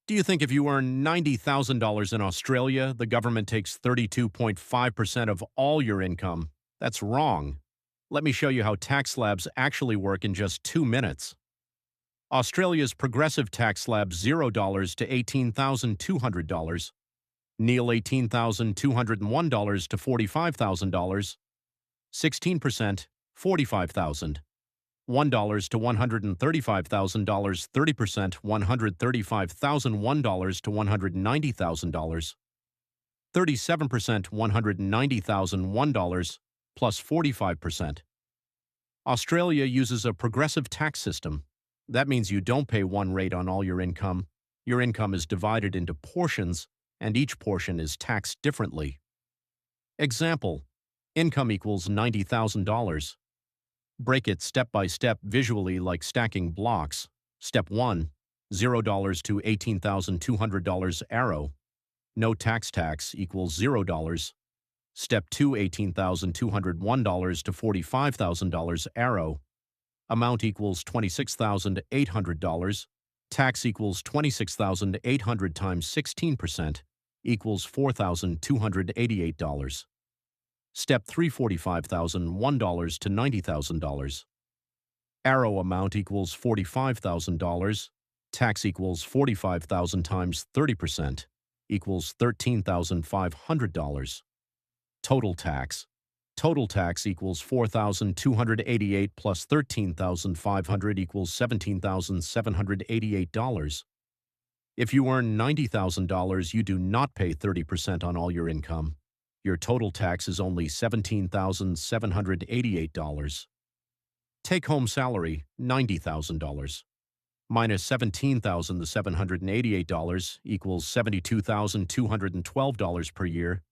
Do you think if you earn $90,000 in Australia, the government takes 32.5% of all your income? That's wrong. Let me show you how tax slabs actually work in just 2 minutes. Australia's progressive tax slab $0 to $18,200, Neil $18,201 to $45,000, 16%, $45,000. $1 to $135,000, 30%, $135,001 to $190,000, 37%, $190,001 plus 45%. Australia uses a progressive tax system. That means you don't pay one rate on all your income. Your income is divided into portions, and each portion is taxed differently. Example: income equals $90,000. Break it step by step visually like stacking blocks. Step 1, $0 to $18,200 arrow. No tax equals $0. Step 2, $18,201 to $45,000 arrow. Amount equals $26,800. Tax equals $26,800 times 16% equals $4,288. Step 3, $45,001 to $90,000. Arrow amount equals $45,000. Tax equals $45,000 times 30% equals $13,500. Total tax. Total tax equals $4,288 plus $13,500 equals $17,788. If you earn $90,000, you do not pay 30% on all your income. Your total tax is only $17,788. Take-home salary, $90,000. Minus $17,788 equals $72,212 per year.